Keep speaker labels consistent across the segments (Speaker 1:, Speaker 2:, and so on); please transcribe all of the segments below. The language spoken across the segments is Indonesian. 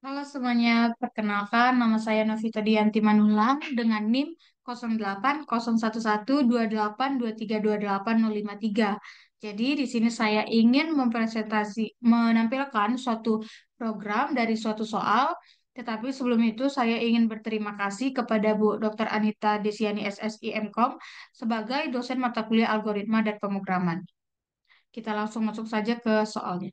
Speaker 1: Halo semuanya, perkenalkan nama saya Novita Dianti Manulang dengan NIM 080111282328 Jadi di sini saya ingin menampilkan suatu program dari suatu soal, tetapi sebelum itu saya ingin berterima kasih kepada Bu Dr. Anita Desiani SSI MKOM sebagai dosen mata kuliah algoritma dan pemrograman. Kita langsung masuk saja ke soalnya.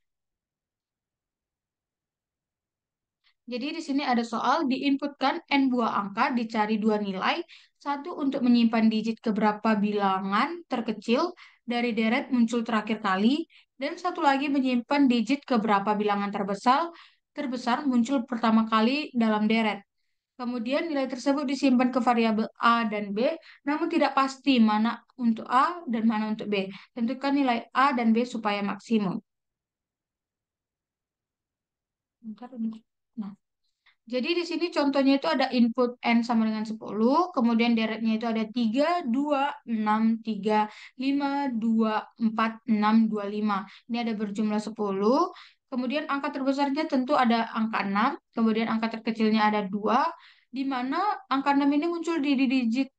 Speaker 1: Jadi di sini ada soal diinputkan n buah angka dicari dua nilai, satu untuk menyimpan digit keberapa bilangan terkecil dari deret muncul terakhir kali, dan satu lagi menyimpan digit keberapa bilangan terbesar terbesar muncul pertama kali dalam deret. Kemudian nilai tersebut disimpan ke variabel A dan B, namun tidak pasti mana untuk A dan mana untuk B. Tentukan nilai A dan B supaya maksimum. Bentar, bentar. Nah, jadi di sini contohnya itu ada input N sama dengan 10, kemudian deretnya itu ada 3, 2, 6, 3, 5, 2, 4, 6, 2, 5. Ini ada berjumlah 10. Kemudian angka terbesarnya tentu ada angka 6, kemudian angka terkecilnya ada 2, di mana angka 6 ini muncul di digit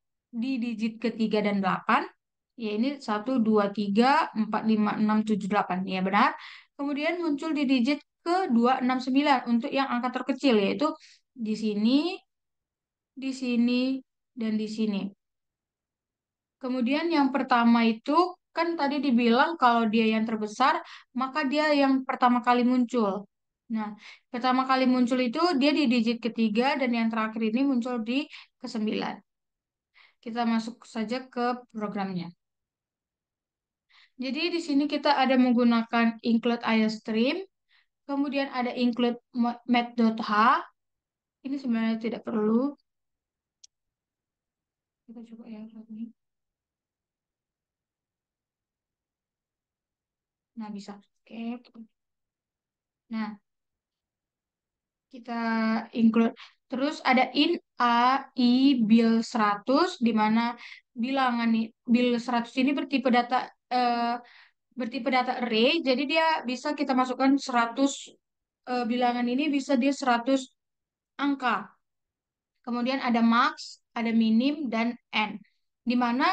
Speaker 1: ketiga dan 8. Ya, ini 1, 2, 3, 4, 5, 6, 7, 8. Ya, benar. Kemudian muncul di digit ke 269 untuk yang angka terkecil, yaitu di sini, di sini, dan di sini. Kemudian yang pertama itu kan tadi dibilang kalau dia yang terbesar, maka dia yang pertama kali muncul. Nah, pertama kali muncul itu dia di digit ketiga dan yang terakhir ini muncul di ke-9. Kita masuk saja ke programnya. Jadi di sini kita ada menggunakan include IOStream, kemudian ada include math.h. Ini sebenarnya tidak perlu. Kita coba yang ini. Nah, bisa. Oke. Nah, kita include. Terus ada in A, I, bil 100, di mana bilangan nih, bil 100 ini bertipe data array, jadi dia bisa kita masukkan 100 bilangan ini bisa dia 100 angka. Kemudian ada max, ada minim, dan n. Di mana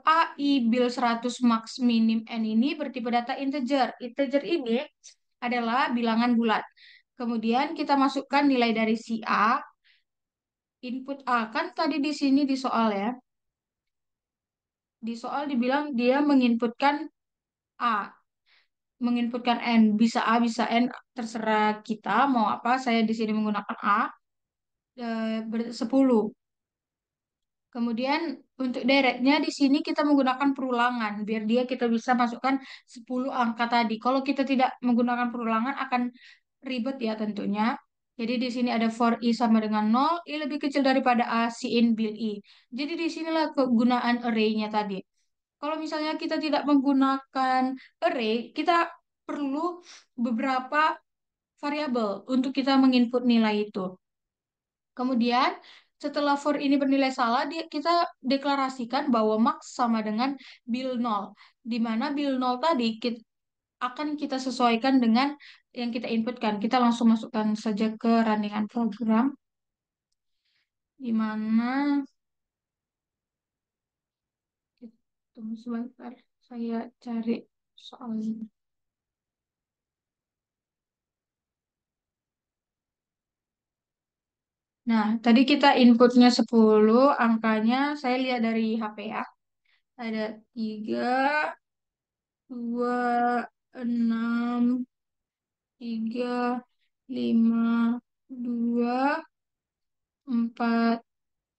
Speaker 1: AI bil 100 max minim n ini bertipe data integer. Integer ini adalah bilangan bulat. Kemudian kita masukkan nilai dari si A, input A. Kan tadi di sini di soal ya. Di soal dibilang dia menginputkan A, menginputkan N. Bisa A, bisa N, terserah kita mau apa. Saya di sini menggunakan A, 10. Kemudian untuk deretnya di sini kita menggunakan perulangan biar dia kita bisa masukkan 10 angka tadi. Kalau kita tidak menggunakan perulangan akan ribet ya tentunya. Jadi di sini ada for i sama dengan 0, i lebih kecil daripada a, si in bil i. Jadi di sinilah kegunaan array-nya tadi. Kalau misalnya kita tidak menggunakan array, kita perlu beberapa variabel untuk kita menginput nilai itu. Kemudian setelah for ini bernilai salah, kita deklarasikan bahwa max sama dengan bil 0. Di mana bil 0 tadi akan kita sesuaikan dengan yang kita inputkan. Kita langsung masukkan saja ke runningan program. Di mana, tunggu sebentar, saya cari soalnya. Nah, tadi kita inputnya 10, angkanya saya lihat dari HP ya. Ada 3, 2, 6, 3, 5, 2, 4,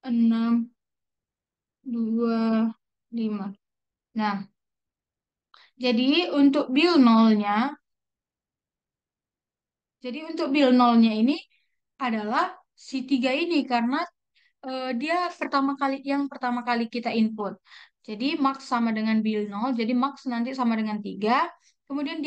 Speaker 1: 6, 2, 5. Nah, jadi untuk bil nolnya, jadi untuk bil nolnya ini adalah si 3 ini karena dia pertama kali kita input. Jadi max sama dengan bil 0, jadi max nanti sama dengan 3. Kemudian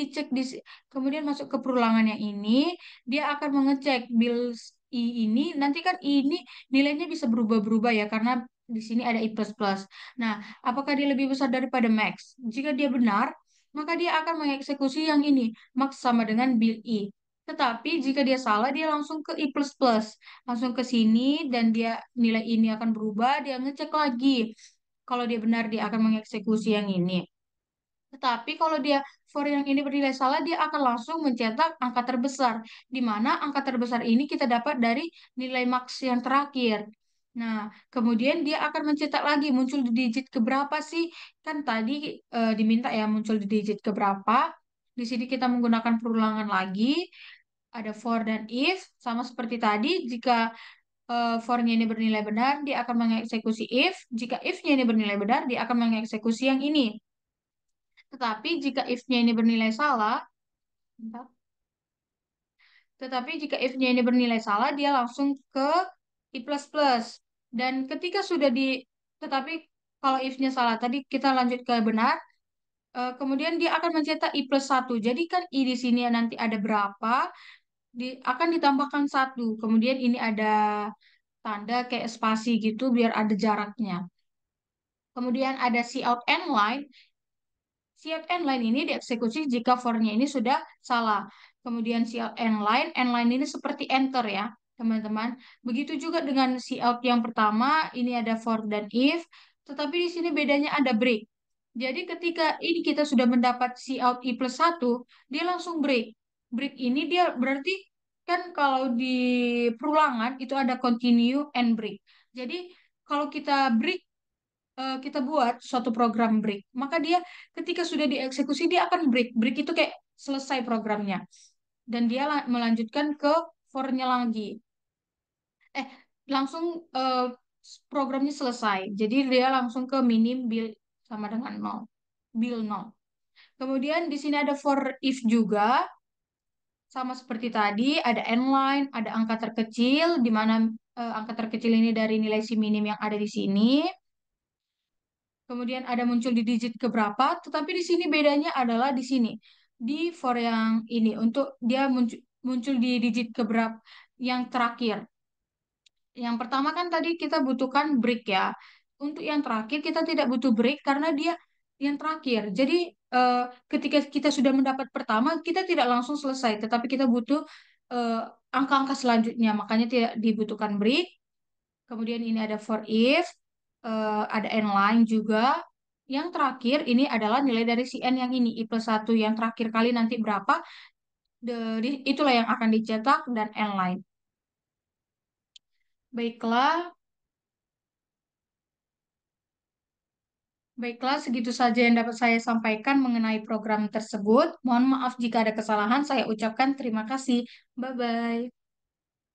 Speaker 1: kemudian masuk ke perulangan yang ini, dia akan mengecek bil i ini, nanti kan i ini nilainya bisa berubah-berubah ya karena di sini ada i plus plus. Nah, apakah dia lebih besar daripada max? Jika dia benar, maka dia akan mengeksekusi yang ini, max sama dengan bil i. Tetapi jika dia salah, dia langsung ke I++. Langsung ke sini dan dia nilai ini akan berubah, dia ngecek lagi. Kalau dia benar, dia akan mengeksekusi yang ini. Tetapi kalau dia for yang ini bernilai salah, dia akan langsung mencetak angka terbesar, di mana angka terbesar ini kita dapat dari nilai maks yang terakhir. Nah, kemudian dia akan mencetak lagi muncul di digit keberapa sih? Kan tadi diminta ya muncul di digit keberapa. Di sini kita menggunakan perulangan lagi, ada for dan if, sama seperti tadi, jika for-nya ini bernilai benar, dia akan mengeksekusi if. Jika if-nya ini bernilai benar, dia akan mengeksekusi yang ini. Tetapi jika if-nya ini bernilai salah, bentar. Tetapi jika if-nya ini bernilai salah, dia langsung ke I++. Dan ketika sudah tetapi kalau if-nya salah, tadi kita lanjut ke benar, kemudian dia akan mencetak I+1. Jadi kan I di sini nanti ada berapa, akan ditambahkan satu. Kemudian ini ada tanda kayak spasi gitu biar ada jaraknya. Kemudian ada cout end line. Siap end line ini dieksekusi jika for-nya ini sudah salah. Kemudian siap end line ini seperti enter ya, teman-teman. Begitu juga dengan cout yang pertama, ini ada for dan if, tetapi di sini bedanya ada break. Jadi ketika ini kita sudah mendapat cout I+1, dia langsung break. Break ini dia berarti kan kalau di perulangan itu ada continue and break. Jadi kalau kita break kita buat suatu program break, maka dia ketika sudah dieksekusi dia akan break. Break itu kayak selesai programnya dan dia melanjutkan ke for-nya lagi. Eh, langsung programnya selesai. Jadi dia langsung ke minim bill sama dengan nol. Bill nol. Kemudian di sini ada for if juga sama seperti tadi, ada end line, ada angka terkecil di mana angka terkecil ini dari nilai si minim yang ada di sini. Kemudian ada muncul di digit keberapa, tetapi di sini bedanya adalah di sini. Di for yang ini, untuk dia muncul di digit keberapa yang terakhir. Yang pertama kan tadi kita butuhkan break ya. Untuk yang terakhir kita tidak butuh break karena dia yang terakhir. Jadi eh, ketika kita sudah mendapat pertama, kita tidak langsung selesai, tetapi kita butuh eh, angka-angka selanjutnya. Makanya tidak dibutuhkan break. Kemudian ini ada for if, ada n line juga. Yang terakhir ini adalah nilai dari si n yang ini, I+1 yang terakhir kali nanti berapa, itulah yang akan dicetak dan n line. Baiklah, baiklah segitu saja yang dapat saya sampaikan mengenai program tersebut. Mohon maaf jika ada kesalahan, saya ucapkan terima kasih. Bye-bye.